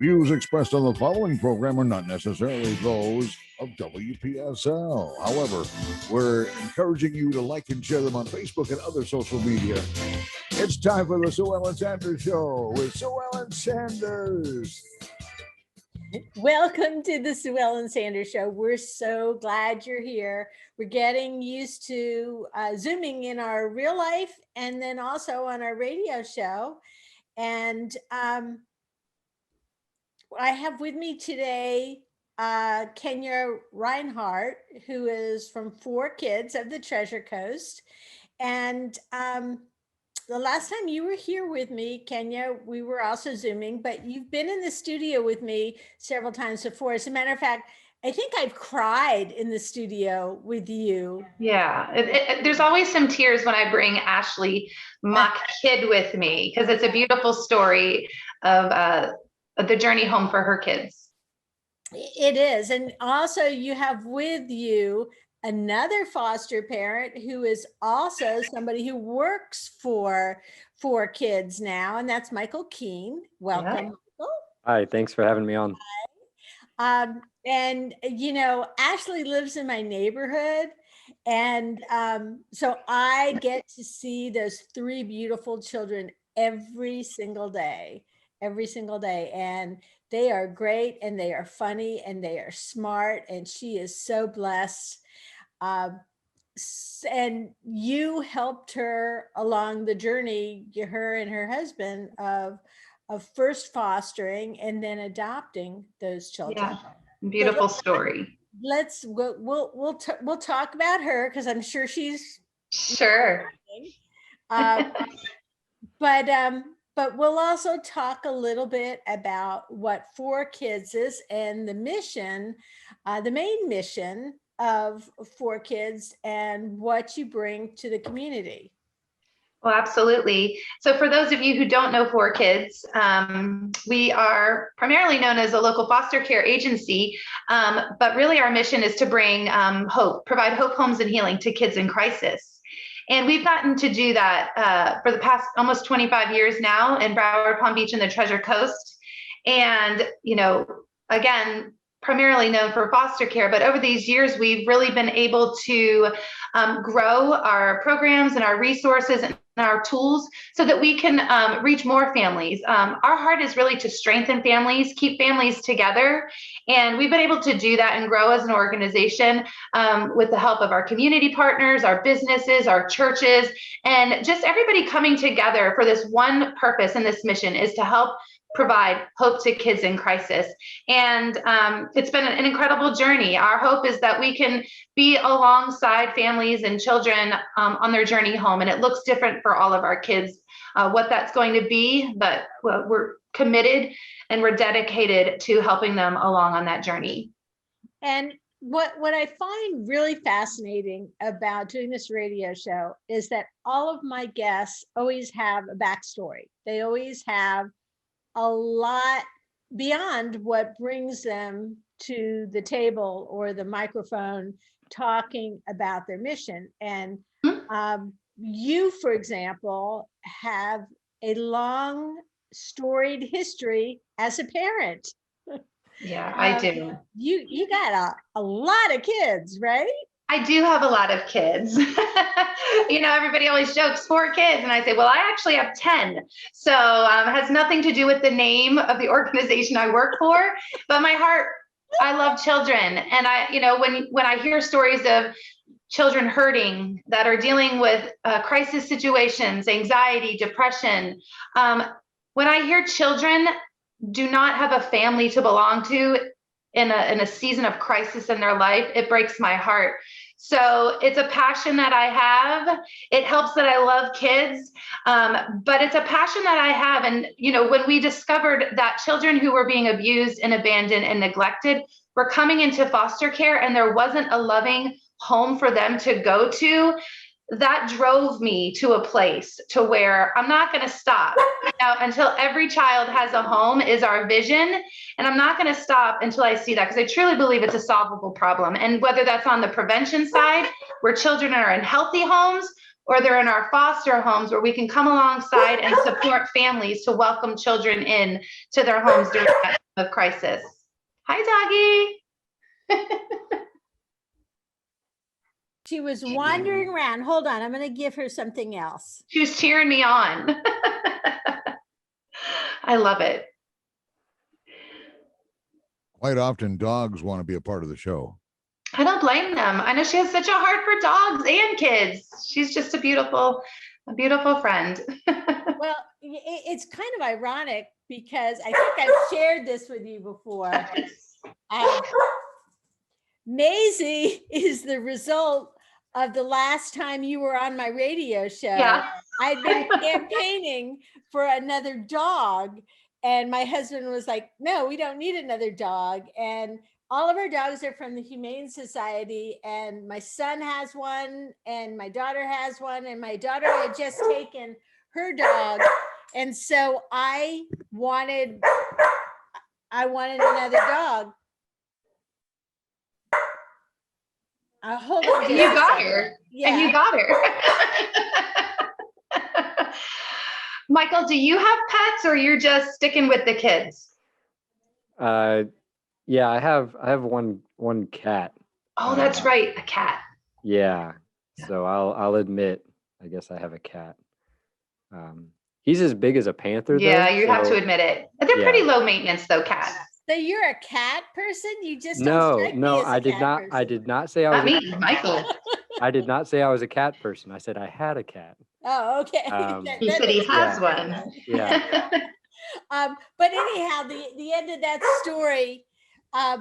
Views expressed on the following program are not necessarily those of WPSL. However, we're encouraging you to like and share them on Facebook and other social media. It's time for the Sue Ellen Sanders Show with Sue Ellen Sanders. Welcome to the Sue Ellen Sanders Show. We're so glad you're here. We're getting used to Zooming in our real life and then also on our radio show. And I have with me today Keny Reinhardt, who is from 4 Kids of the Treasure Coast. And the last time you were here with me, Keny, we were also Zooming, but you've been in the studio with me several times before. As a matter of fact, I think I've cried in the studio with you. Yeah, there's always some tears when I bring Ashley, my kid, with me, because it's a beautiful story of the journey home for her kids. It is. And also you have with you another foster parent who is also somebody who works for 4 Kids now, and that's Michael Keane. Welcome, Yeah. Michael. Hi, thanks for having me on. And you know, Ashley lives in my neighborhood, and so I get to see those 3 beautiful children every single day, and they are great, and they are funny, and they are smart, and she is so blessed. And you helped her along the journey, her and her husband, of first fostering and then adopting those children. Yeah, beautiful story. We'll talk about her because I'm sure she's sure. But we'll also talk a little bit about what 4 Kids is and the mission, the main mission of 4 Kids and what you bring to the community. Well, absolutely. So for those of you who don't know 4 Kids, we are primarily known as a local foster care agency, but really our mission is to bring hope, provide hope, homes, and healing to kids in crisis. And we've gotten to do that for the past almost 25 years now in Broward, Palm Beach, and the Treasure Coast. And, you know, again, primarily known for foster care, but over these years, we've really been able to grow our programs and our resources and our tools so that we can reach more families. Our heart is really to strengthen families, keep families together. And we've been able to do that and grow as an organization with the help of our community partners, our businesses, our churches, and just everybody coming together for this one purpose. And this mission is to help provide hope to kids in crisis. And it's been an incredible journey. Our hope is that we can be alongside families and children on their journey home. And it looks different for all of our kids, what that's going to be, but we're committed and we're dedicated to helping them along on that journey. And what I find really fascinating about doing this radio show is that all of my guests always have a backstory. They always have a lot beyond what brings them to the table or the microphone talking about their mission. And you, for example, have a long storied history as a parent. Yeah, I do. You got a lot of kids, right? I do have a lot of kids. You know, everybody always jokes 4 kids. And I say, well, I actually have 10. So it has nothing to do with the name of the organization I work for, but my heart, I love children. And you know, when I hear stories of children hurting that are dealing with crisis situations, anxiety, depression, when I hear children do not have a family to belong to in a season of crisis in their life, it breaks my heart. So it's a passion that I have. It helps that I love kids, but it's a passion that I have. And, you know, when we discovered that children who were being abused and abandoned and neglected were coming into foster care and there wasn't a loving home for them to go to, that drove me to a place to where I'm not going to stop until every child has a home is our vision. And I'm not going to stop until I see that, because I truly believe it's a solvable problem. And whether that's on the prevention side, where children are in healthy homes, or they're in our foster homes where we can come alongside and support families to welcome children in to their homes during that time of crisis. Hi, doggy. She was wandering around. Hold on, I'm going to give her something else. She was cheering me on. I love it. Quite often, dogs want to be a part of the show. I don't blame them. I know she has such a heart for dogs and kids. She's just a beautiful friend. Well, it's kind of ironic because I think I've shared this with you before. Maisie is the result of the last time you were on my radio show. Yeah. I'd been campaigning for another dog, and my husband was like, no, we don't need another dog. And all of our dogs are from the Humane Society, and my son has one, and my daughter has one, and my daughter had just taken her dog. And so I wanted another dog. Hold on. You got her. Yeah. And you got her. Michael, do you have pets, or you're just sticking with the kids? Yeah, I have one cat. Oh, that's right, a cat. Yeah. So I'll admit, I guess I have a cat. He's as big as a panther. Yeah, though, you have to admit it. They're pretty low maintenance though, cats. So you're a cat person? You just No, don't strike me as a I did cat not. person. I did not say I was. Not me, Michael. I did not say I was a cat person. I said I had a cat. Oh, okay. He said he has one. Yeah. But anyhow, the end of that story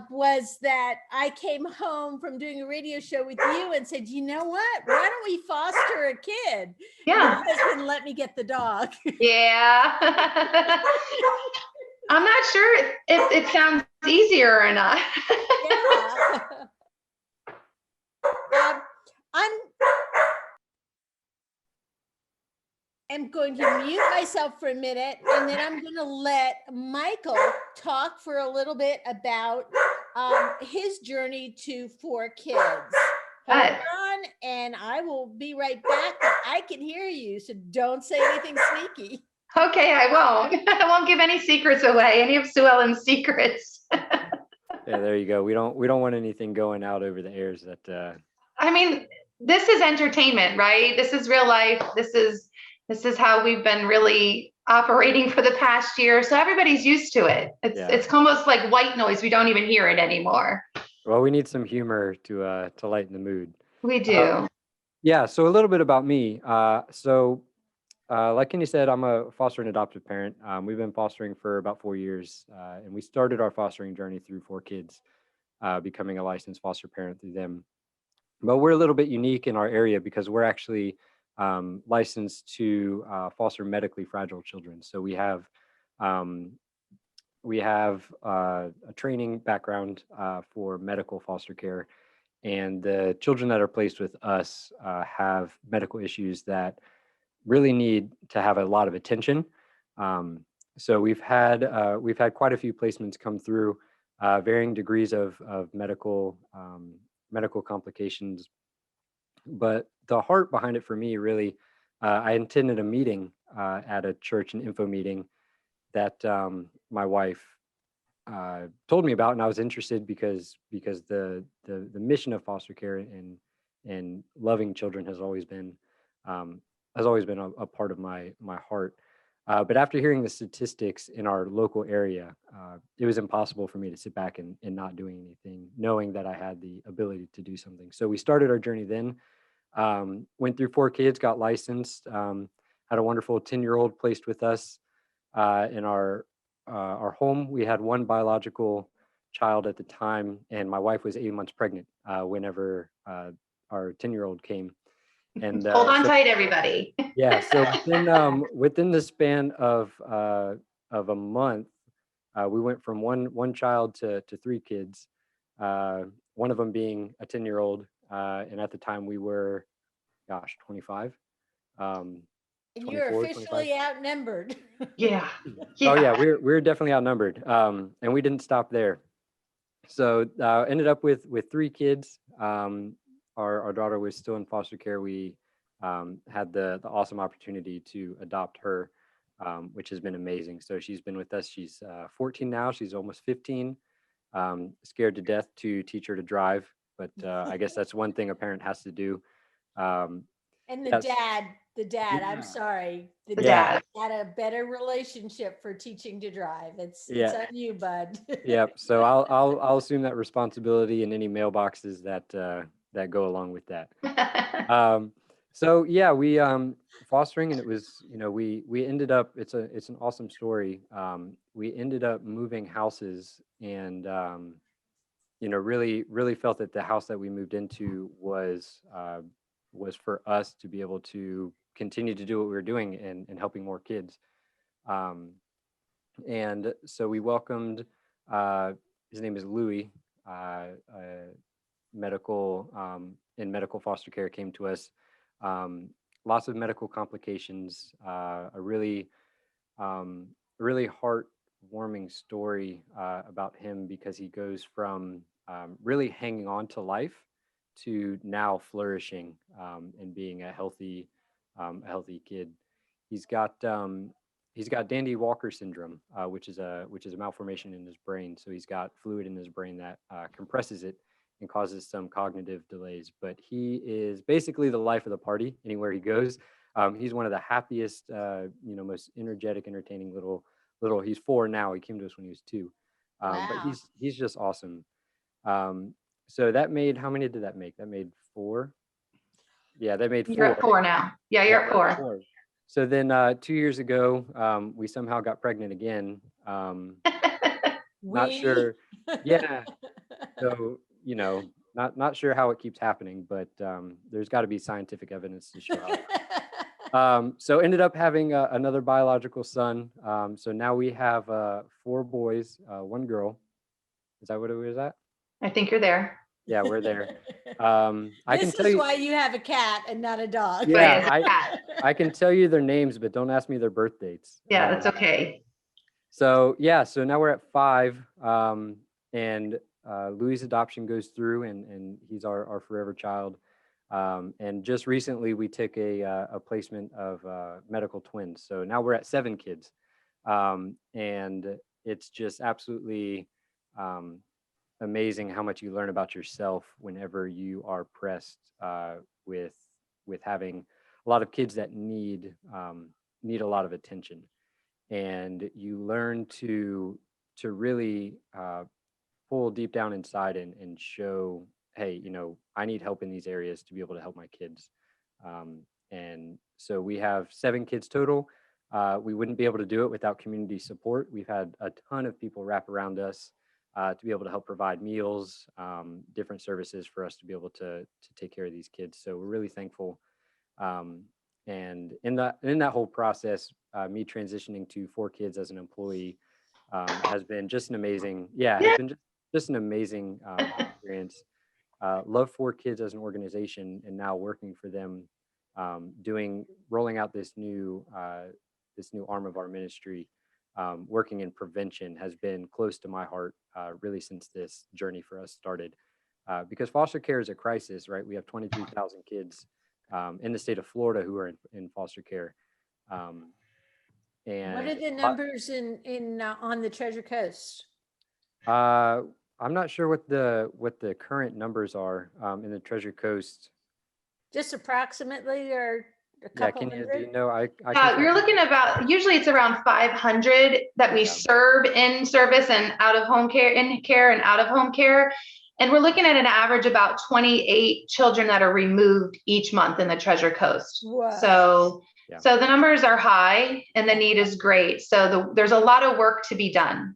was that I came home from doing a radio show with you and said, you know what? Why don't we foster a kid? Yeah. My husband let me get the dog. Yeah. I'm not sure if it sounds easier or not. Yeah. I'm going to mute myself for a minute, and then I'm going to let Michael talk for a little bit about his journey to 4 kids. Hold on, and I will be right back. I can hear you, so don't say anything sneaky. Okay, I won't. I won't give any secrets away, any of Sue Ellen's secrets. Yeah, there you go. We don't want anything going out over the airs that I mean, this is entertainment, right? This is real life. This is how we've been really operating for the past year. So everybody's used to it. It's almost like white noise. We don't even hear it anymore. Well, we need some humor to lighten the mood. We do. Yeah. So a little bit about me. Like Keny said, I'm a foster and adoptive parent. We've been fostering for about 4 years, and we started our fostering journey through 4 kids, becoming a licensed foster parent through them. But we're a little bit unique in our area because we're actually licensed to foster medically fragile children. So we have a training background for medical foster care, and the children that are placed with us have medical issues that really need to have a lot of attention. So we've had quite a few placements come through, varying degrees of medical complications. But the heart behind it for me, really, I attended a meeting at a church, an info meeting that my wife told me about, and I was interested because the mission of foster care and loving children has always been a part of my heart. But after hearing the statistics in our local area, it was impossible for me to sit back and not doing anything, knowing that I had the ability to do something. So we started our journey then. Went through 4 kids, got licensed, had a wonderful 10-year-old placed with us in our home. We had 1 biological child at the time, and my wife was 8 months pregnant whenever our 10-year-old came. And hold on tight, everybody. Yeah, so within the span of a month, we went from one child to 3 kids. One of them being a 10-year-old. And at the time we were, 25. And you're officially 25. outnumbered. Yeah. Oh yeah, we're definitely outnumbered. And we didn't stop there. So ended up with 3 kids. Our daughter was still in foster care. We had the awesome opportunity to adopt her, which has been amazing. So she's been with us. She's 14 now. She's almost 15. Scared to death to teach her to drive, but I guess that's one thing a parent has to do. And Yes. the dad, Yeah. I'm sorry, the Yeah. dad had a better relationship for teaching to drive. It's Yeah. on you, bud. Yep. So I'll assume that responsibility in any mailboxes that go along with that. So yeah, we fostering, and it was, we ended up, it's an awesome story. We ended up moving houses, and really felt that the house that we moved into was for us to be able to continue to do what we were doing and helping more kids. And so we welcomed, his name is Louis, medical, in medical foster care, came to us. Lots of medical complications, a really heartwarming story about him, because he goes from really hanging on to life to now flourishing, and being a healthy kid. He's got Dandy Walker syndrome, which is a malformation in his brain. So he's got fluid in his brain that compresses it and causes some cognitive delays. But he is basically the life of the party anywhere he goes. He's one of the happiest, most energetic, entertaining little. He's 4 now. He came to us when he was 2, but Wow. he's just awesome. So that made, how many did that make? That made 4. Yeah, that made 4. You're at 4 now. Yeah, you're Yeah, at 4. So then 2 years ago, we somehow got pregnant again. Not sure. Yeah. So, not sure how it keeps happening, but there's got to be scientific evidence to show how. So ended up having another biological son. So now we have 4 boys, 1 girl. Is that what it was at? I think you're there. Yeah, we're there. I can This tell is you. why you have a cat and not a dog. Yeah, Right, it's a cat. I can tell you their names, but don't ask me their birth dates. Yeah, that's okay. So yeah, so now we're at 5, and Louis' adoption goes through, and he's our forever child. And just recently we took a placement of medical twins. So now we're at 7 kids, and it's just absolutely amazing how much you learn about yourself whenever you are pressed with having a lot of kids that need a lot of attention, and you learn to really pull deep down inside and show, hey, I need help in these areas to be able to help my kids. And so we have 7 kids total. We wouldn't be able to do it without community support. We've had a ton of people wrap around us to be able to help provide meals, different services for us to be able to take care of these kids. So we're really thankful. And in that whole process, me transitioning to 4 kids as an employee has been just an amazing, has been just an amazing experience. Love 4 kids as an organization, and now working for them, rolling out this new arm of our ministry, working in prevention, has been close to my heart really since this journey for us started. Because foster care is a crisis, right? We have 23,000 kids in the state of Florida who are in foster care. And what are the numbers in on the Treasure Coast? I'm not sure what the current numbers are in the Treasure Coast. Just approximately, or a couple Kenya, hundred? do you know? You're looking about, usually it's around 500 that we serve in service and out of home care, in care and out of home care. And we're looking at an average about 28 children that are removed each month in the Treasure Coast. Wow. So the numbers are high and the need is great. So there's a lot of work to be done.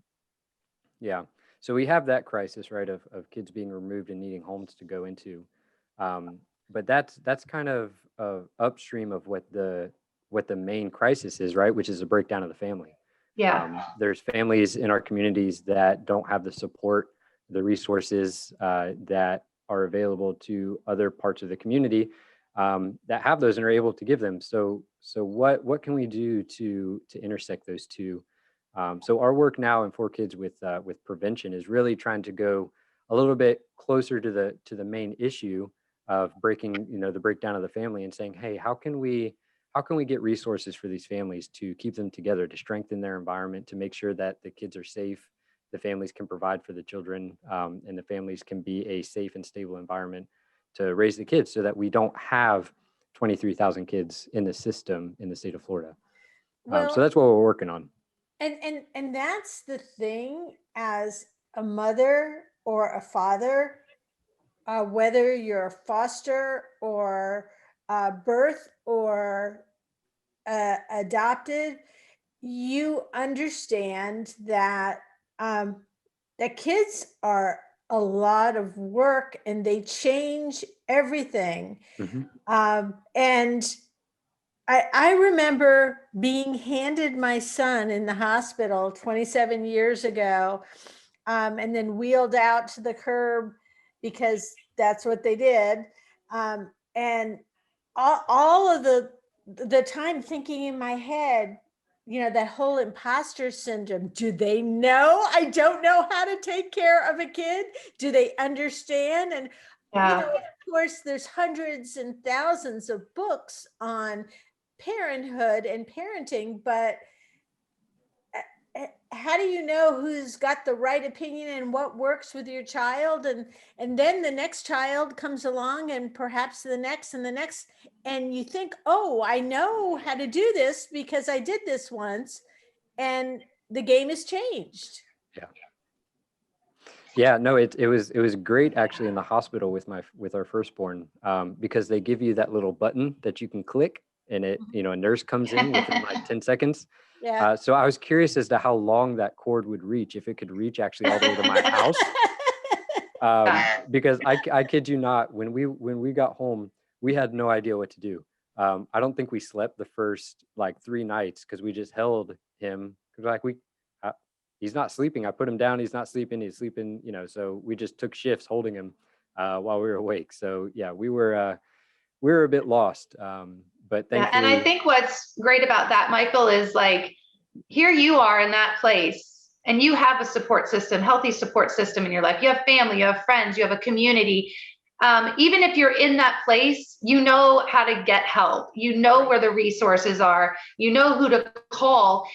Yeah. So we have that crisis, right, of kids being removed and needing homes to go into. But that's kind of upstream of what the main crisis is, right, which is a breakdown of the family. Yeah. There's families in our communities that don't have the support, the resources that are available to other parts of the community that have those and are able to give them. So what can we do to intersect those two? So our work now in 4 Kids with prevention is really trying to go a little bit closer to the main issue, of breaking, the breakdown of the family and saying, hey, how can we get resources for these families to keep them together, to strengthen their environment, to make sure that the kids are safe, the families can provide for the children, and the families can be a safe and stable environment to raise the kids, so that we don't have 23,000 kids in the system in the state of Florida. Well, so that's what we're working on. And that's the thing, as a mother or a father, whether you're a foster or birth or adopted, you understand that that kids are a lot of work and they change everything. And I remember being handed my son in the hospital 27 years ago, and then wheeled out to the curb because that's what they did. And all of the time thinking in my head, that whole imposter syndrome. Do they know I don't know how to take care of a kid? Do they understand? And of course, there's hundreds and thousands of books on parenthood and parenting, but how do you know who's got the right opinion and what works with your child? And then the next child comes along, and perhaps the next and the next, and you think, oh, I know how to do this because I did this once, and the game has changed. Yeah, no, it was great actually in the hospital with our firstborn, because they give you that little button that you can click, and it, a nurse comes in within like 10 seconds. Yeah. So I was curious as to how long that cord would reach, if it could reach actually all the way to my house. Because I kid you not, when we got home, we had no idea what to do. I don't think we slept the first like 3 nights, because we just held him, because he's not sleeping. I put him down. He's not sleeping. He's sleeping, so we just took shifts holding him while we were awake. So yeah, we were a bit lost. But thankfully. And I think what's great about that, Michael, is like, here you are in that place, and you have a support system, healthy support system in your life. You have family, you have friends, you have a community. Even if you're in that place, you know how to get help. You know where the resources are. You know who to call.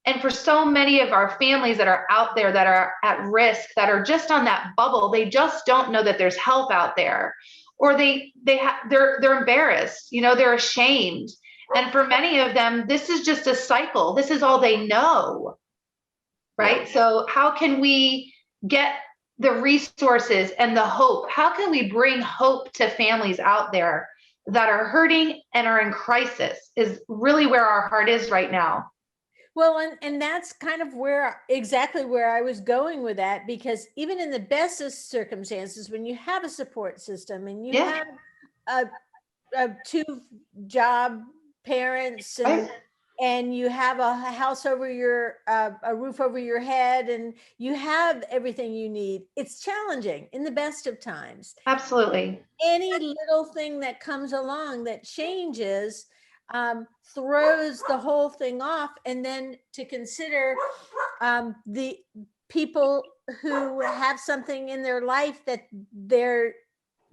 And for so many of our families that are out there that are at risk, that are just on that bubble, they just don't know that there's help out there, or they're embarrassed, they're ashamed. And for many of them, this is just a cycle. This is all they know, right? So how can we get the resources and the hope? How can we bring hope to families out there that are hurting and are in crisis, is really where our heart is right now. Well, and that's kind of exactly where I was going with that, because even in the best of circumstances, when you have a support system and you have a 2-job parents and you have a house over a roof over your head, and you have everything you need, it's challenging in the best of times. Absolutely. Any little thing that comes along that changes throws the whole thing off. And then to consider the people who have something in their life that they're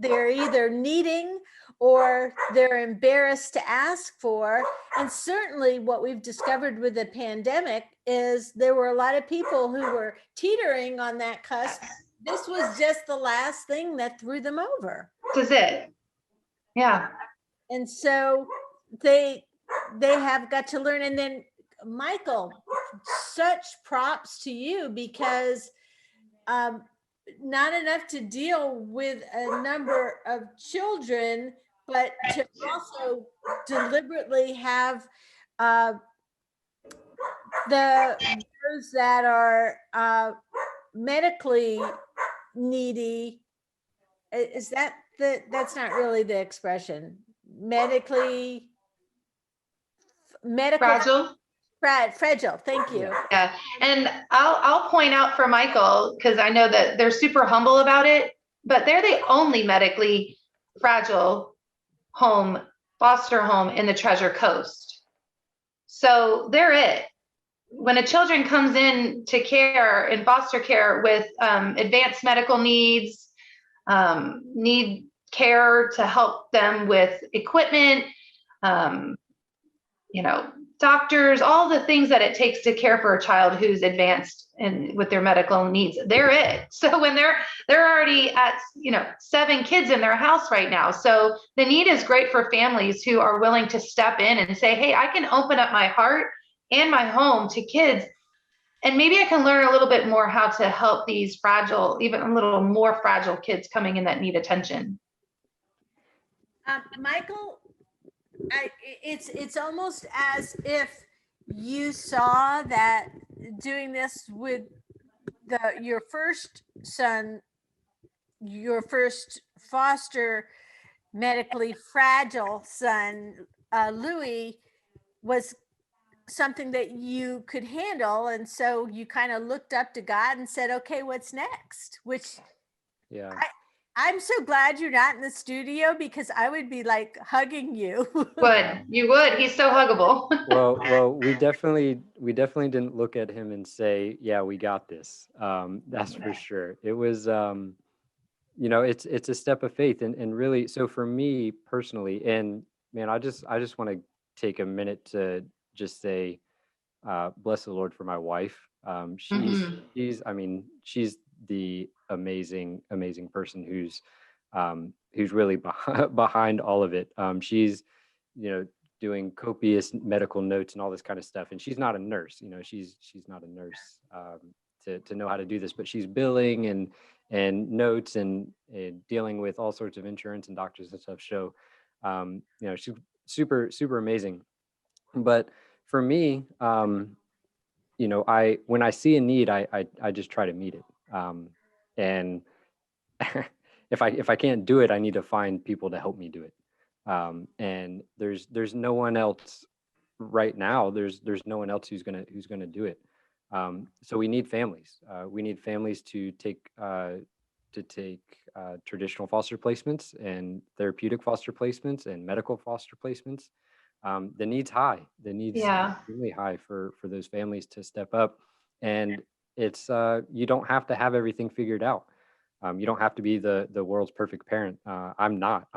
either needing or they're embarrassed to ask for. And certainly what we've discovered with the pandemic is there were a lot of people who were teetering on that cusp. This was just the last thing that threw them over. This is it. Yeah. And so they have got to learn. And then Michael, such props to you, because not enough to deal with a number of children, but to also deliberately have those that are medically needy. Is that's not really the expression? Medical fragile. Thank you. Yeah, and I'll point out for Michael, because I know that they're super humble about it, but they're the only medically fragile foster home in the Treasure Coast. So they're it. When a children comes in to care in foster care with advanced medical needs, need care to help them with equipment, doctors, all the things that it takes to care for a child who's advanced and with their medical needs. They're it. So when they're already at, 7 kids in their house right now. So the need is great for families who are willing to step in and say, hey, I can open up my heart and my home to kids. And maybe I can learn a little bit more how to help these fragile, even a little more fragile kids coming in that need attention. Michael, it's almost as if you saw that doing this with your first son, your first foster medically fragile son, Louis, was something that you could handle, and so you kind of looked up to God and said, okay, what's next? Which I'm so glad you're not in the studio, because I would be like hugging you. You would. He's so huggable. Well, we definitely didn't look at him and say, yeah, we got this. That's for sure. It was, it's a step of faith, and really, so for me personally, and man, I just want to take a minute to just say, bless the Lord for my wife. She's the amazing person who's really behind all of it. She's, doing copious medical notes and all this kind of stuff. And she's not a nurse, she's not a nurse to know how to do this, but she's billing and notes and dealing with all sorts of insurance and doctors and stuff. So, she's super, super amazing. But for me, when I see a need, I just try to meet it. And if I can't do it, I need to find people to help me do it. And there's no one else right now. There's no one else who's gonna do it. So we need families. We need families to take traditional foster placements and therapeutic foster placements and medical foster placements. The need's high. The need's really high for those families to step up. And it's you don't have to have everything figured out. You don't have to be the world's perfect parent. I'm not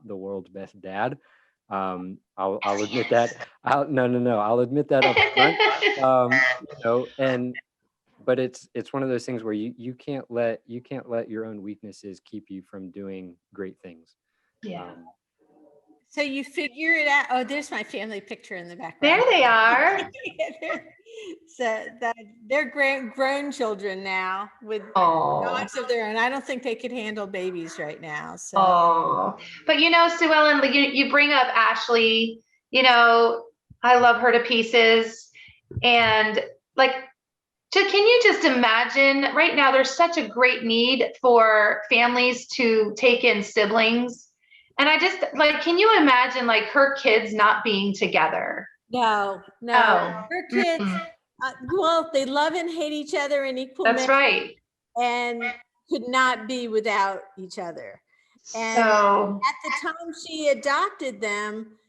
the world's best dad. I'll admit that. I'll admit that up front. But it's one of those things where you can't let your own weaknesses keep you from doing great things. Yeah. So you figure it out. Oh, there's my family picture in the background. There they are. So they're grown children now with dogs of their own. I don't think they could handle babies right now. So. But Sue Ellen, you bring up Ashley. I love her to pieces, and can you just imagine right now? There's such a great need for families to take in siblings. And I just can you imagine her kids not being together? No. Her kids, they love and hate each other in equal measure. That's right. And could not be without each other. And so at the time she adopted them,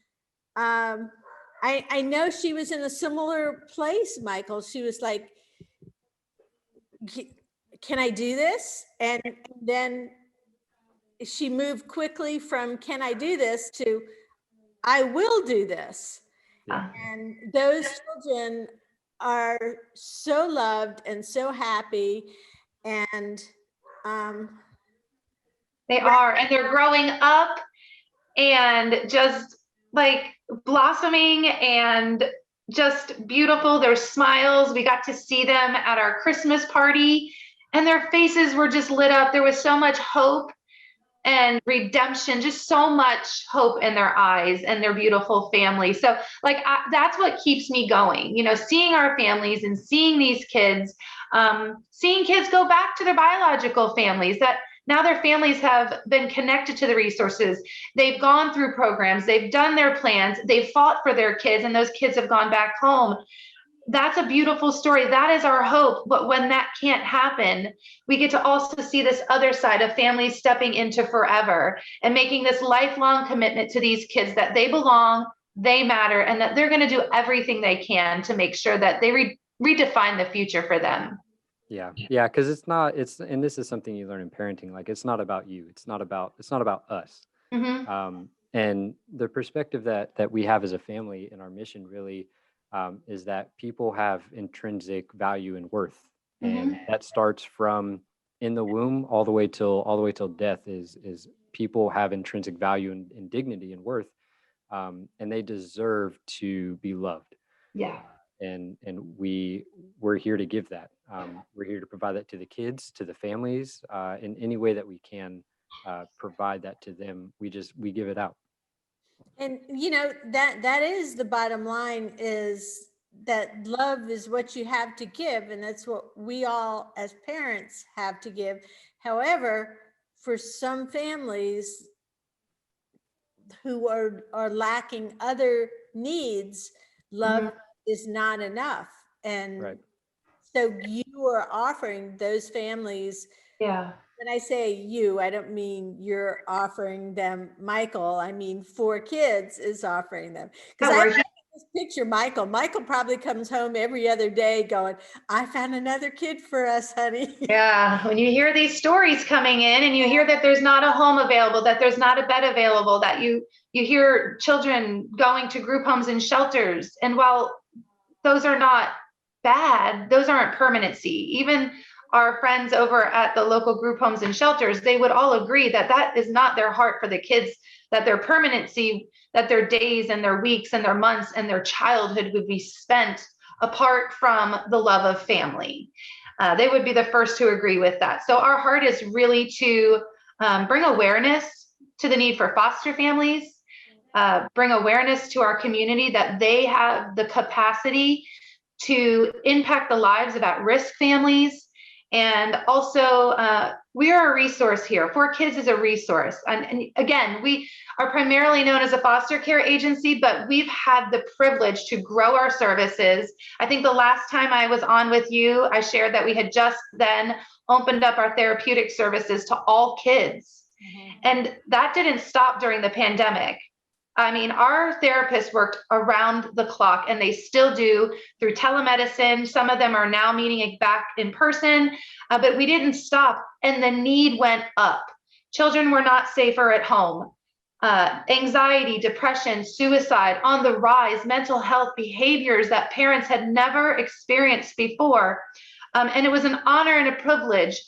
I know she was in a similar place, Michael. She was like, can I do this? And then she moved quickly from can I do this to I will do this. Yeah. And those children are so loved and so happy. And they are, and they're growing up and just blossoming and just beautiful. Their smiles, we got to see them at our Christmas party, and their faces were just lit up. There was so much hope and redemption, just so much hope in their eyes and their beautiful family. So that's what keeps me going, seeing our families and seeing these kids, seeing kids go back to their biological families, that now their families have been connected to the resources. They've gone through programs, they've done their plans, they've fought for their kids, and those kids have gone back home. That's a beautiful story. That is our hope. But when that can't happen, we get to also see this other side of families stepping into forever and making this lifelong commitment to these kids that they belong, they matter, and that they're going to do everything they can to make sure that they redefine the future for them. Yeah. Yeah. Cause and this is something you learn in parenting. Like, it's not about you. It's not about us. Hmm. And the perspective that we have as a family and our mission really is that people have intrinsic value and worth, Hmm. and that starts from in the womb all the way till death. Is people have intrinsic value and dignity and worth, and they deserve to be loved. Yeah. And we're here to give that. We're here to provide that to the kids, to the families, in any way that we can provide that to them. We give it out. And that is the bottom line, is that love is what you have to give, and that's what we all as parents have to give. However, for some families who are lacking other needs, love Mhm. is not enough. And Right. so you are offering those families, Yeah. when I say you, I don't mean you're offering them Michael. I mean 4 kids is offering them. Because Yeah, I we're can just picture Michael. Michael probably comes home every other day going, I found another kid for us, honey. Yeah, when you hear these stories coming in and you hear that there's not a home available, that there's not a bed available, that you hear children going to group homes and shelters. And while those are not bad, those aren't permanency. Even our friends over at the local group homes and shelters, they would all agree that that is not their heart for the kids, that their permanency, that their days and their weeks and their months and their childhood would be spent apart from the love of family. They would be the first to agree with that. So our heart is really to bring awareness to the need for foster families, bring awareness to our community that they have the capacity to impact the lives of at-risk families. And also, we are a resource here. 4Kids is a resource. And again, we are primarily known as a foster care agency, but we've had the privilege to grow our services. I think the last time I was on with you, I shared that we had just then opened up our therapeutic services to all kids. And that didn't stop during the pandemic. I mean, our therapists worked around the clock, and they still do, through telemedicine. Some of them are now meeting back in person, but we didn't stop, and the need went up. Children were not safer at home. Anxiety, depression, suicide on the rise, mental health behaviors that parents had never experienced before. And it was an honor and a privilege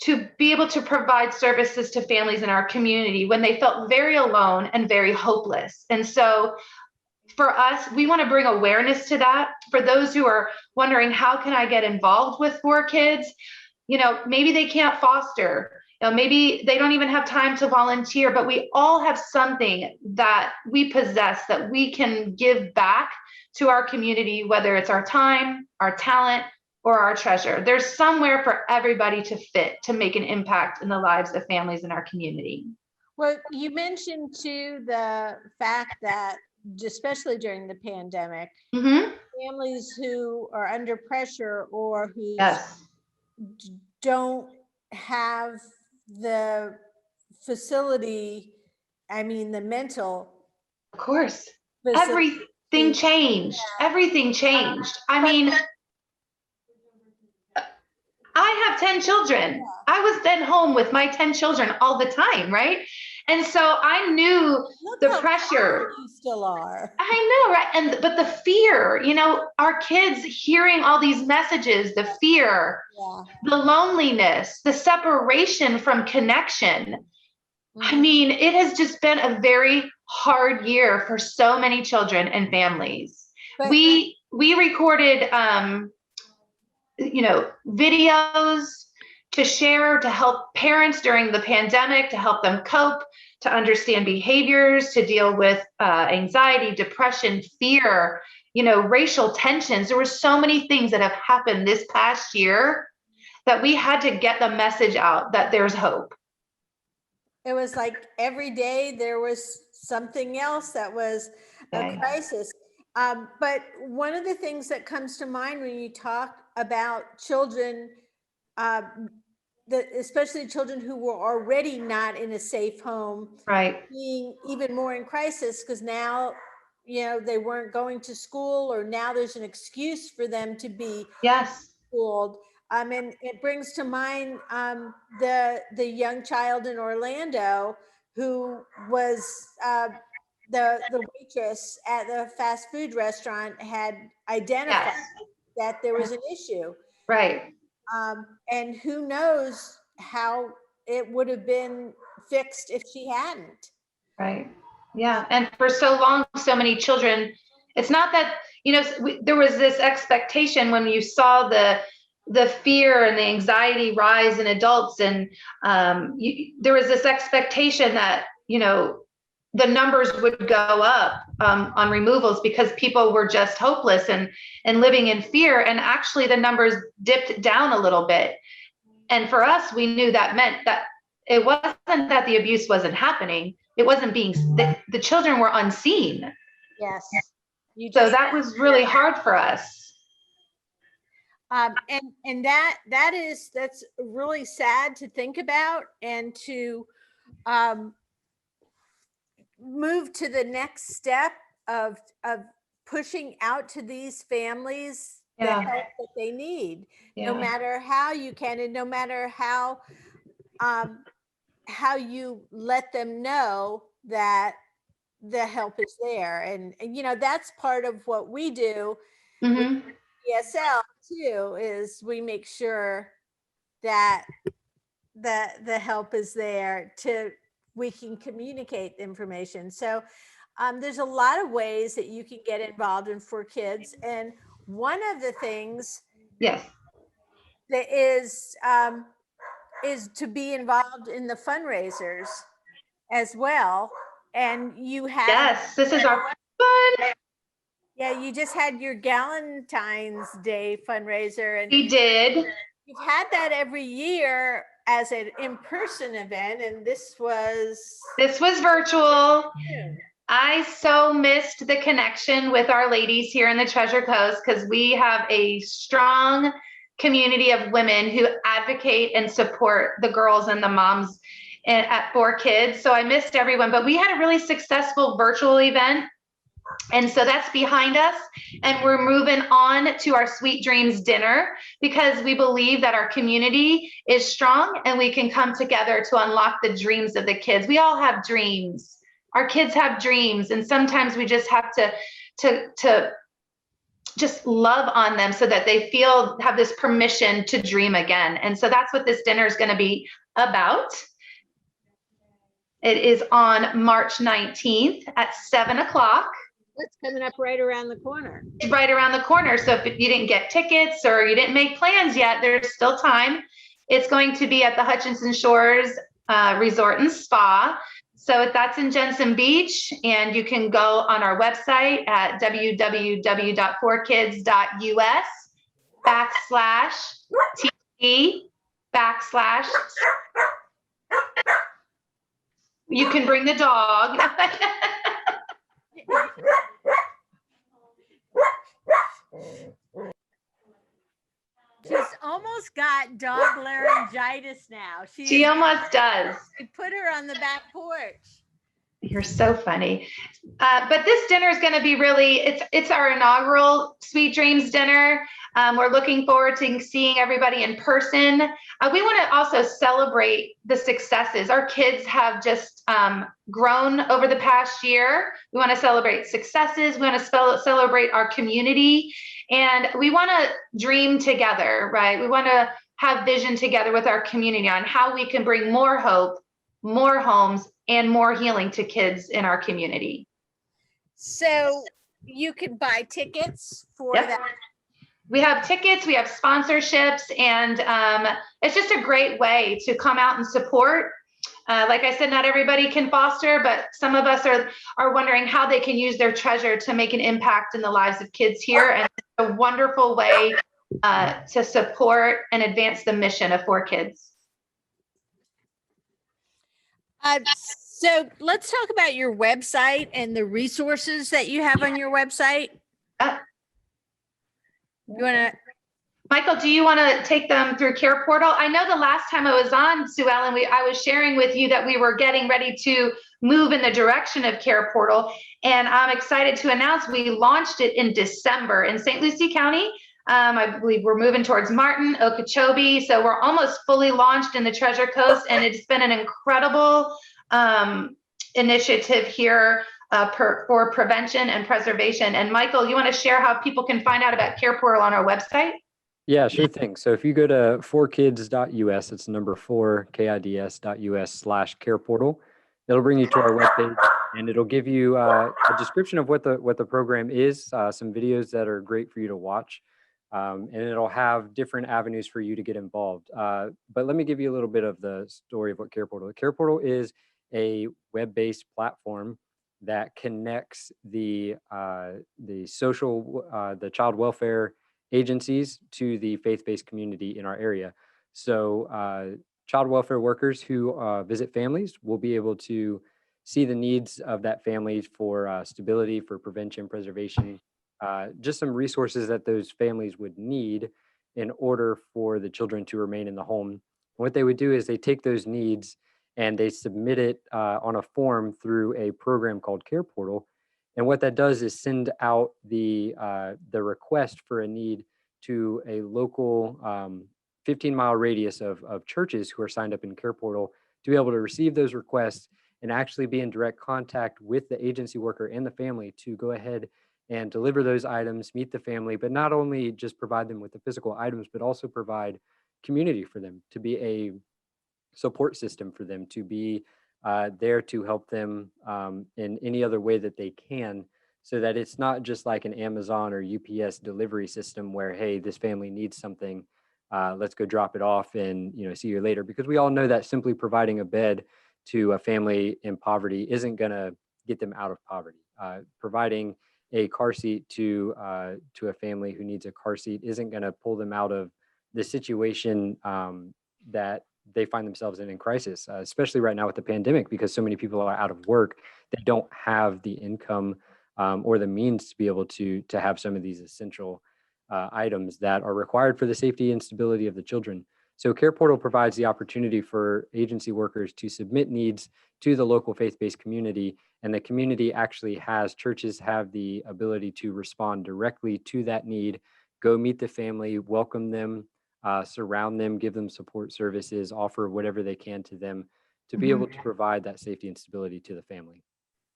to be able to provide services to families in our community when they felt very alone and very hopeless. And so for us, we want to bring awareness to that. For those who are wondering, how can I get involved with 4Kids? Maybe they can't foster, maybe they don't even have time to volunteer, but we all have something that we possess that we can give back to our community, whether it's our time, our talent, or our treasure. There's somewhere for everybody to fit to make an impact in the lives of families in our community. Well, you mentioned too the fact that, especially during the pandemic, Mm-hmm. families who are under pressure or who Yes. don't have the facility, I mean, the mental Of course. facility. Everything changed. Everything changed. I mean, I have 10 children. I was then home with my 10 children all the time, right? And so I knew Look the how pressure. you still are. I know, right? But the fear, our kids hearing all these messages, the fear, the loneliness, the separation from connection. I mean, it has just been a very hard year for so many children and families. But we recorded videos to share, to help parents during the pandemic, to help them cope, to understand behaviors, to deal with anxiety, depression, fear, racial tensions. There were so many things that have happened this past year that we had to get the message out that there's hope. it was like every day there was something else that was a crisis. But one of the things that comes to mind when you talk about children, especially children who were already not in a safe home, Right, being even more in crisis because now, they weren't going to school, or now there's an excuse for them to be yes, schooled. And it brings to mind the young child in Orlando who was the waitress at the fast food restaurant had identified Yes. that there was an issue. Right. And who knows how it would have been fixed if she hadn't. Right. Yeah. And for so long, so many children, it's not that, there was this expectation when you saw the fear and the anxiety rise in adults. And there was this expectation that, the numbers would go up on removals because people were just hopeless and living in fear. And actually the numbers dipped down a little bit. And for us, we knew that meant that it wasn't that the abuse wasn't happening. It wasn't the children were unseen. Yes. So that was really hard for us. And that's really sad to think about, and to move to the next step of pushing out to these families the help that they need, no matter how you can, and no matter how you let them know that the help is there. And that's part of what we do with ESL too, is we make sure that the help is there we can communicate information. So there's a lot of ways that you can get involved in 4Kids. And one of the things that is to be involved in the fundraisers as well. And you have, this is our fun. Yeah, you just had your Galentine's Day fundraiser, and we did. You've had that every year as an in-person event, and this was virtual. I so missed the connection with our ladies here in the Treasure Coast, because we have a strong community of women who advocate and support the girls and the moms at 4Kids. So I missed everyone, but we had a really successful virtual event. And so that's behind us, and we're moving on to our Sweet Dreams dinner, because we believe that our community is strong and we can come together to unlock the dreams of the kids. We all have dreams. Our kids have dreams, and sometimes we just have to just love on them so that they have this permission to dream again. And so that's what this dinner is going to be about. It is on March 19th at 7:00. It's coming up right around the corner. It's right around the corner. So if you didn't get tickets or you didn't make plans yet, there's still time. It's going to be at the Hutchinson Shores Resort and Spa. So that's in Jensen Beach, and you can go on our website at www.4kids.us/TV/ You can bring the dog. She's almost got dog laryngitis now. She almost does. We put her on the back porch. You're so funny. But this dinner is going to be it's our inaugural Sweet Dreams dinner. We're looking forward to seeing everybody in person. We want to also celebrate the successes. Our kids have just grown over the past year. We want to celebrate successes. We want to celebrate our community. And we want to dream together, right? We want to have vision together with our community on how we can bring more hope, more homes, and more healing to kids in our community. So you can buy tickets for that. We have tickets, we have sponsorships, and it's just a great way to come out and support. Like I said, not everybody can foster, but some of us are wondering how they can use their treasure to make an impact in the lives of kids here. And it's a wonderful way to support and advance the mission of 4Kids. So let's talk about your website and the resources that you have on your website. You want to, Michael, do you want to take them through Care Portal? I know the last time I was on, Sue Ellen, I was sharing with you that we were getting ready to move in the direction of Care Portal. And I'm excited to announce we launched it in December in St. Lucie County. I believe we're moving towards Martin, Okeechobee. So we're almost fully launched in the Treasure Coast, and it's been an incredible initiative here for prevention and preservation. And Michael, you want to share how people can find out about Care Portal on our website? Yeah, sure thing. So if you go to 4kids.us, it's number 4kids.us/care portal, it'll bring you to our webpage, and it'll give you a description of what the program is, some videos that are great for you to watch, and it'll have different avenues for you to get involved. But let me give you a little bit of the story of what Care Portal is. Care Portal is a web-based platform that connects the child welfare agencies to the faith-based community in our area. So child welfare workers who visit families will be able to see the needs of that family for stability, for prevention, preservation, just some resources that those families would need in order for the children to remain in the home. What they would do is they take those needs and they submit it on a form through a program called Care Portal. And what that does is send out the request for a need to a local 15-mile radius of churches who are signed up in Care Portal to be able to receive those requests and actually be in direct contact with the agency worker and the family to go ahead and deliver those items, meet the family, but not only just provide them with the physical items, but also provide community for them, to be a support system for them, to be there to help them in any other way that they can, so that it's not just like an Amazon or UPS delivery system where, hey, this family needs something, let's go drop it off and see you later. Because we all know that simply providing a bed to a family in poverty isn't going to get them out of poverty. Providing a car seat to a family who needs a car seat isn't going to pull them out of the situation that they find themselves in crisis, especially right now with the pandemic, because so many people are out of work. They don't have the income or the means to be able to have some of these essential items that are required for the safety and stability of the children. So Care Portal provides the opportunity for agency workers to submit needs to the local faith-based community, and the community actually churches have the ability to respond directly to that need, go meet the family, welcome them, surround them, give them support services, offer whatever they can to them to be able to provide that safety and stability to the family.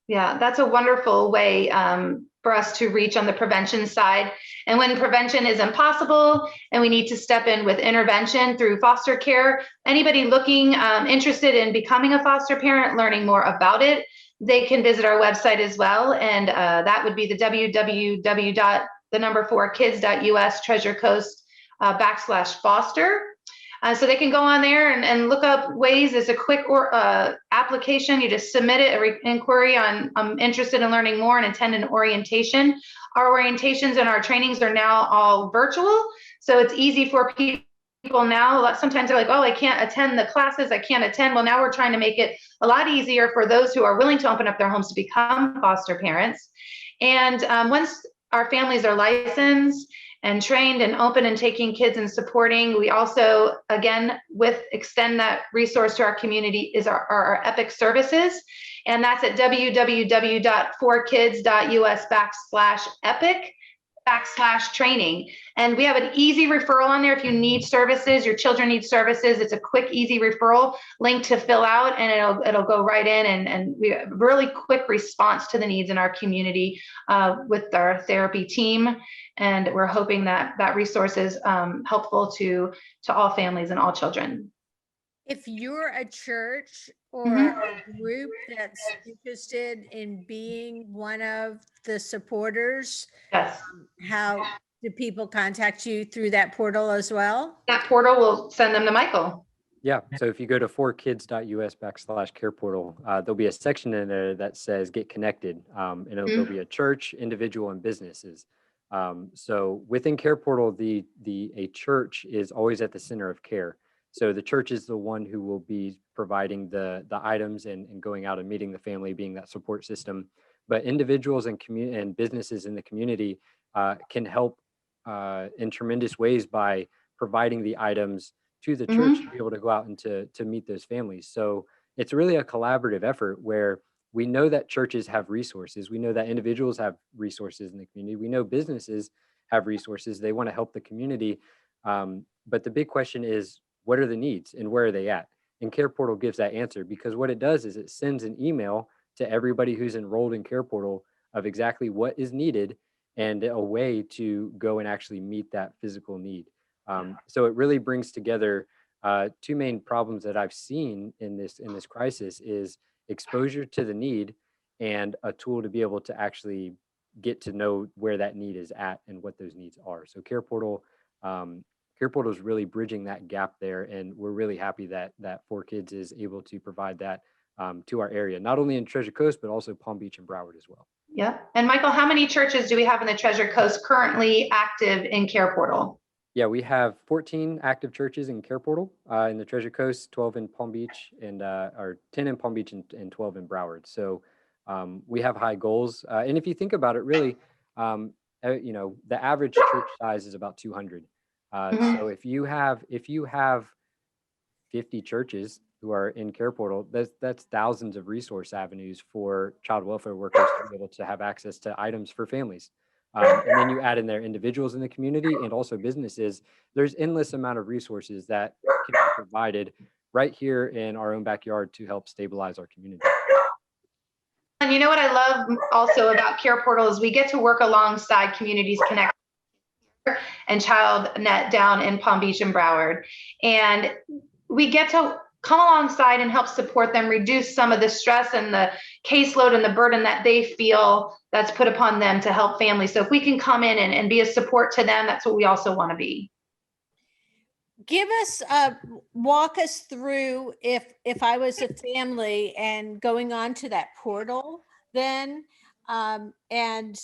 Yeah, that's a wonderful way for us to reach on the prevention side. And when prevention is impossible and we need to step in with intervention through foster care, anybody looking, interested in becoming a foster parent, learning more about it, they can visit our website as well. And that would be the www.4kids.us Treasure Coast /foster. So they can go on there and look up ways. It's a quick application. You just submit it, an inquiry on I'm interested in learning more, and attend an orientation. Our orientations and our trainings are now all virtual. So it's easy for people now. Sometimes they're like, oh, I can't attend the classes. I can't attend. Well, now we're trying to make it a lot easier for those who are willing to open up their homes to become foster parents. And once our families are licensed and trained and open and taking kids and supporting, we also, again, extend that resource to our community is our EPIC services. And that's at www.4kids.us /EPIC/training. And we have an easy referral on there if you need services, your children need services. It's a quick, easy referral link to fill out, and it'll go right in, and we have a really quick response to the needs in our community with our therapy team. And we're hoping that that resource is helpful to all families and all children. If you're a church or a group that's interested in being one of the supporters, yes, how do people contact you through that portal as well? That portal will send them to Michael. Yeah, so if you go to 4kids.us /care portal, there'll be a section in there that says get connected, and there'll be a church, individual, and businesses. So within Care Portal, a church is always at the center of care. So the church is the one who will be providing the items and going out and meeting the family, being that support system. But individuals and businesses in the community can help in tremendous ways by providing the items to the church to be able to go out and to meet those families. So it's really a collaborative effort where we know that churches have resources. We know that individuals have resources in the community. We know businesses have resources. They want to help the community. But the big question is, what are the needs and where are they at? And Care Portal gives that answer, because what it does is it sends an email to everybody who's enrolled in Care Portal of exactly what is needed and a way to go and actually meet that physical need. So it really brings together two main problems that I've seen in this crisis is exposure to the need and a tool to be able to actually get to know where that need is at and what those needs are. So Care Portal is really bridging that gap there, and we're really happy that 4Kids is able to provide that to our area, not only in Treasure Coast but also Palm Beach and Broward as well. Yeah. And Michael, how many churches do we have in the Treasure Coast currently active in Care Portal? Yeah, we have 14 active churches in Care Portal in the Treasure Coast, 12 in Palm Beach, and or 10 in Palm Beach and 12 in Broward. So we have high goals. And if you think about it, really, the average church size is about 200. So if you have 50 churches who are in Care Portal, that's thousands of resource avenues for child welfare workers to be able to have access to items for families. And then you add in there individuals in the community and also businesses. There's endless amount of resources that can be provided right here in our own backyard to help stabilize our community. And you know what I love also about Care Portal is we get to work alongside Communities Connect and ChildNet down in Palm Beach and Broward. And we get to come alongside and help support them reduce some of the stress and the caseload and the burden that they feel that's put upon them to help families. So if we can come in and be a support to them, that's what we also want to be. Give us, walk us through if I was a family and going on to that portal then, and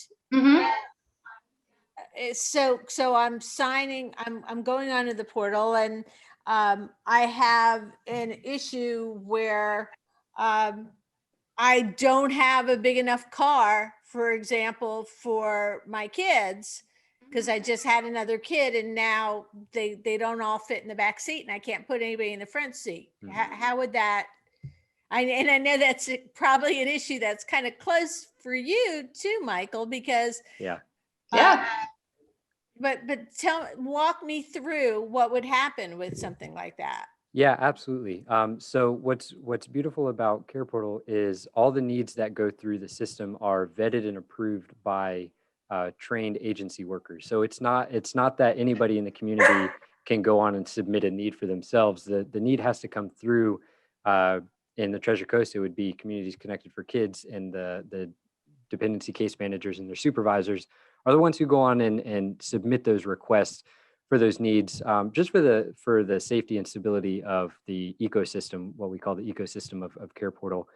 so I'm signing, I'm going onto the portal, and I have an issue where I don't have a big enough car, for example, for my kids, because I just had another kid and now they don't all fit in the back seat and I can't put anybody in the front seat. How would that, and I know that's probably an issue that's kind of close for you too, Michael, because but walk me through what would happen with something like that. Yeah, absolutely. So what's beautiful about Care Portal is all the needs that go through the system are vetted and approved by trained agency workers. So it's not that anybody in the community can go on and submit a need for themselves. The need has to come through. In the Treasure Coast, it would be Communities Connected for Kids, and the dependency case managers and their supervisors are the ones who go on and submit those requests for those needs, just for the safety and stability of the ecosystem, what we call the ecosystem of Care Portal.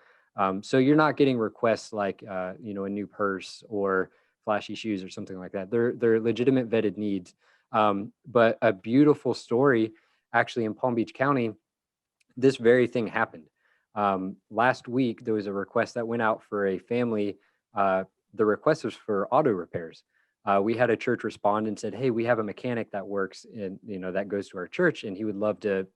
So you're not getting requests like a new purse or flashy shoes or something like that. They're legitimate vetted needs. But a beautiful story, actually, in Palm Beach County, this very thing happened. Last week there was a request that went out for a family. The request was for auto repairs. We had a church respond and said, "Hey, we have a mechanic that works and that goes to our church, and he would love to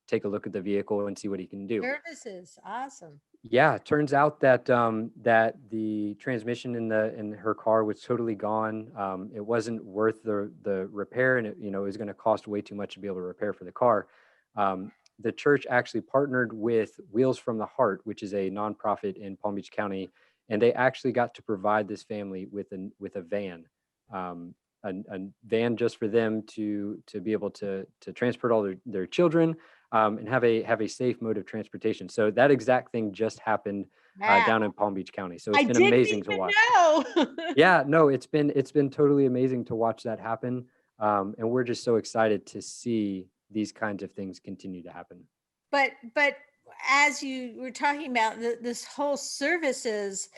take a look at the vehicle and see what he can do." Services, awesome. Yeah, it turns out that that the transmission in her car was totally gone. It wasn't worth the repair, and it was going to cost way too much to be able to repair for the car. The church actually partnered with Wheels from the Heart, which is a nonprofit in Palm Beach County, and they actually got to provide this family with a van. A van just for them to be able to transport all their children and have a safe mode of transportation. So that exact thing just happened down in Palm Beach County. So it's been amazing to watch. Yeah, no, it's been totally amazing to watch that happen. And we're just so excited to see these kinds of things continue to happen. But as you were talking about this whole services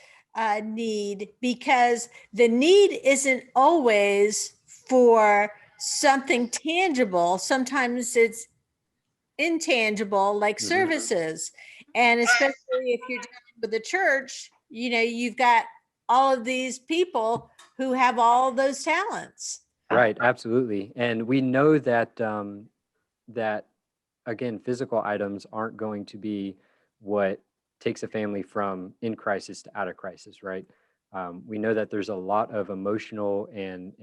need, because the need isn't always for something tangible. Sometimes it's intangible, like services. And especially if you're dealing with the church, you've got all of these people who have all those talents. Right, absolutely. And we know that that again, physical items aren't going to be what takes a family from in crisis to out of crisis, right? We know that there's a lot of emotional and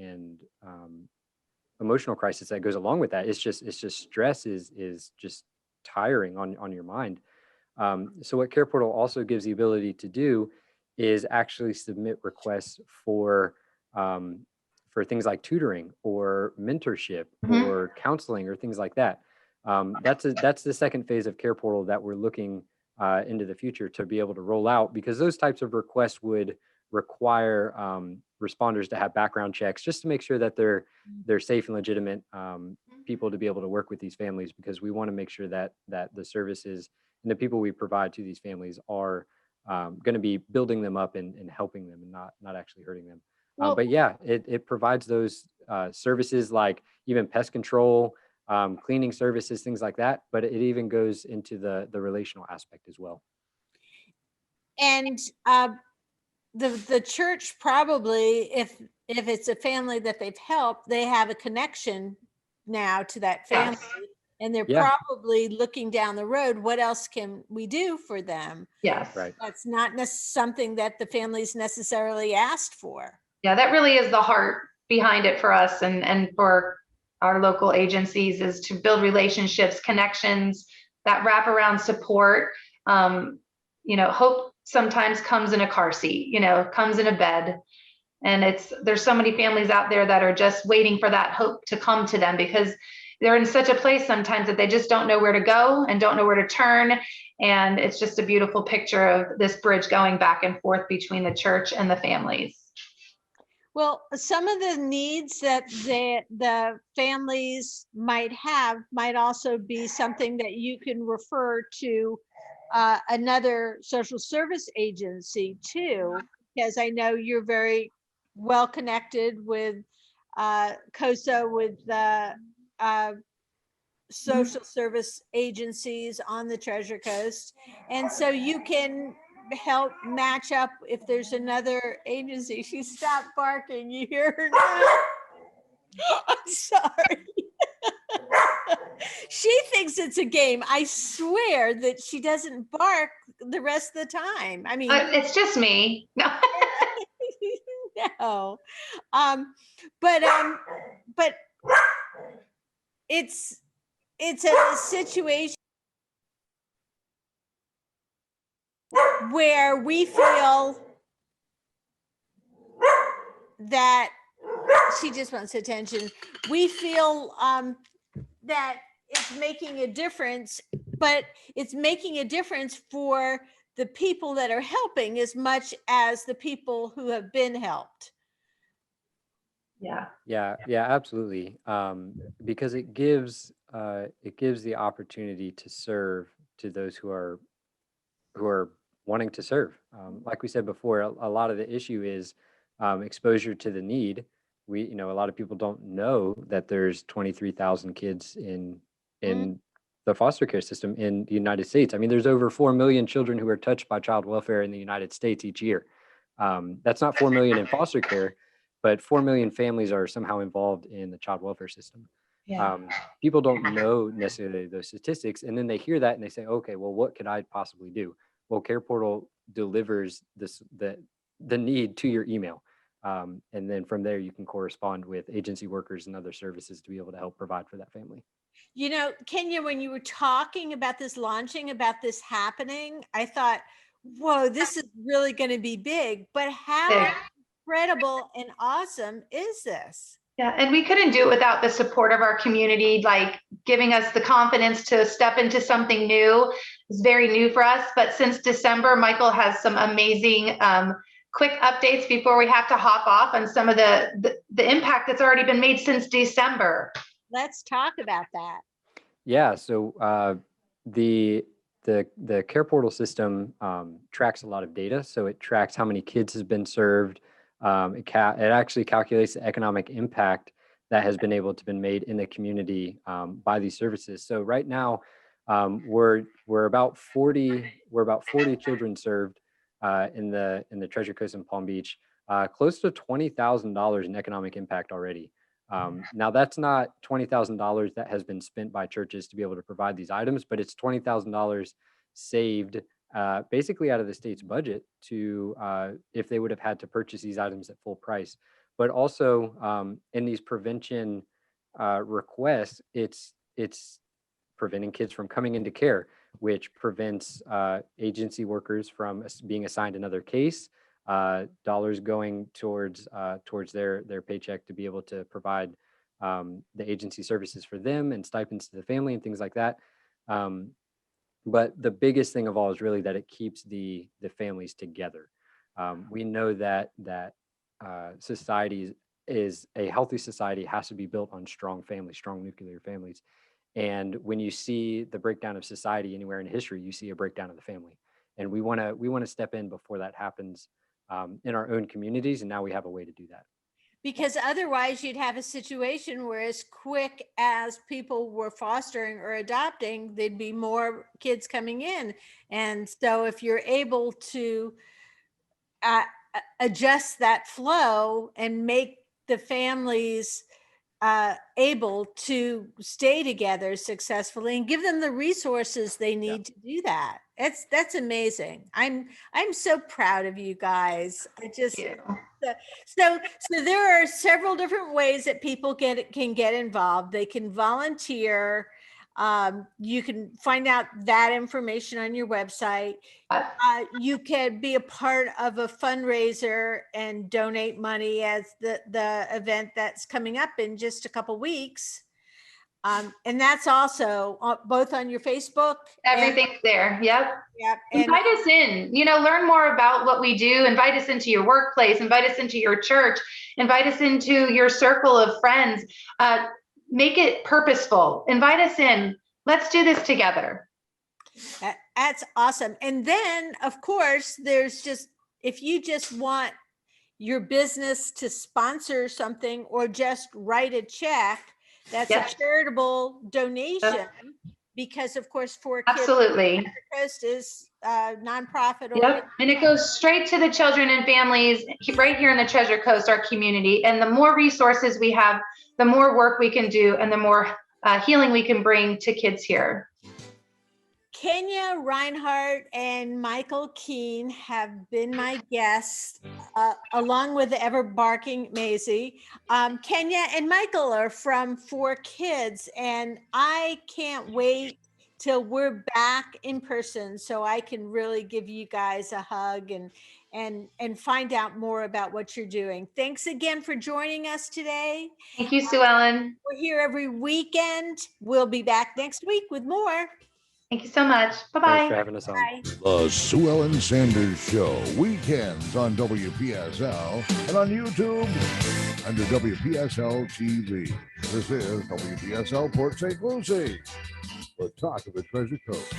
emotional crisis that goes along with that. It's just stress is just tiring on your mind. So what Care Portal also gives the ability to do is actually submit requests for things like tutoring or mentorship or counseling or things like that. That's the second phase of Care Portal that we're looking into the future to be able to roll out, because those types of requests would require responders to have background checks just to make sure that they're safe and legitimate people to be able to work with these families, because we want to make sure that the services and the people we provide to these families are going to be building them up and helping them and not actually hurting them. Well, But yeah, it provides those services like even pest control, cleaning services, things like that. But it even goes into the relational aspect as well. and the church probably, if it's a family that they've helped, they have a connection now to that family. Yes. And they're Yeah. probably looking down the road, what else can we do for them? Yes. Right. That's not something that the families necessarily asked for. Yeah, that really is the heart behind it for us and for our local agencies, is to build relationships, connections, that wraparound support. Hope sometimes comes in a car seat, comes in a bed. And there's so many families out there that are just waiting for that hope to come to them, because they're in such a place sometimes that they just don't know where to go and don't know where to turn. And it's just a beautiful picture of this bridge going back and forth between the church and the families. Well, some of the needs that the families might have might also be something that you can refer to another social service agency too, because I know you're very well connected with COSA, with the social service agencies on the Treasure Coast. And so you can help match up if there's another agency. She stopped barking. You hear her now? I'm sorry. She thinks it's a game. I swear that she doesn't bark the rest of the time. I mean, It's just me. No. no. But it's a situation where we feel that she just wants attention. We feel that it's making a difference, but it's making a difference for the people that are helping as much as the people who have been helped. Yeah. Yeah, absolutely. Because it gives the opportunity to serve to those who are wanting to serve. Like we said before, a lot of the issue is exposure to the need. A lot of people don't know that there's 23,000 kids in the foster care system in the United States. I mean, there's over 4 million children who are touched by child welfare in the United States each year. That's not 4 million in foster care, but 4 million families are somehow involved in the child welfare system. Yeah. People don't know necessarily those statistics, and then they hear that and they say, okay, well, what could I possibly do? Well, Care Portal delivers the need to your email. And then from there, you can correspond with agency workers and other services to be able to help provide for that family. Kenya, when you were talking about this launching, about this happening, I thought, whoa, this is really going to be big. But how incredible and awesome is this? Yeah, and we couldn't do it without the support of our community, like giving us the confidence to step into something new. It's very new for us, but since December, Michael has some amazing quick updates before we have to hop off on some of the impact that's already been made since December. Let's talk about that. Yeah, so the Care Portal system tracks a lot of data. So it tracks how many kids has been served. It actually calculates the economic impact that has been able to be made in the community by these services. So right now, we're about 40 children served in the Treasure Coast and Palm Beach, close to $20,000 in economic impact already. Now that's not $20,000 that has been spent by churches to be able to provide these items, but it's $20,000 saved basically out of the state's budget to if they would have had to purchase these items at full price. But also in these prevention requests, it's preventing kids from coming into care, which prevents agency workers from being assigned another case, dollars going towards their paycheck to be able to provide the agency services for them and stipends to the family and things like that. But the biggest thing of all is really that it keeps the families together. We know that society is a healthy society has to be built on strong families, strong nuclear families. And when you see the breakdown of society anywhere in history, you see a breakdown of the family. And we want to step in before that happens in our own communities. And now we have a way to do that. Because otherwise you'd have a situation where as quick as people were fostering or adopting, there'd be more kids coming in. And so if you're able to adjust that flow and make the families able to stay together successfully and give them the resources they need to do that. That's amazing. I'm so proud of you guys. I just so there are several different ways that people can get involved. They can volunteer. You can find out that information on your website. You can be a part of a fundraiser and donate money as the event that's coming up in just a couple weeks. And that's also both on your Facebook. Everything's there. Yep. Yep. Invite us in, learn more about what we do. Invite us into your workplace, invite us into your church, invite us into your circle of friends. Make it purposeful. Invite us in. Let's do this together. That's awesome. And then, of course, there's if you just want your business to sponsor something or just write a check, that's a charitable donation. Because, of course, For Kids absolutely Coast is nonprofit. And it goes straight to the children and families right here in the Treasure Coast, our community. And the more resources we have, the more work we can do and the more healing we can bring to kids here. Keny, Reinhardt, and Michael Keane have been my guests, along with the ever-barking Maisie. Keny and Michael are from For Kids, and I can't wait till we're back in person so I can really give you guys a hug and find out more about what you're doing. Thanks again for joining us today. Thank you, Sue Ellen. We're here every weekend. We'll be back next week with more. Thank you so much. Bye-bye. Thanks for having us on. Bye. The Sue Ellen Sanders Show, weekends on WPSL and on YouTube under WPSL TV. This is WPSL Port St. Lucie, the talk of the Treasure Coast.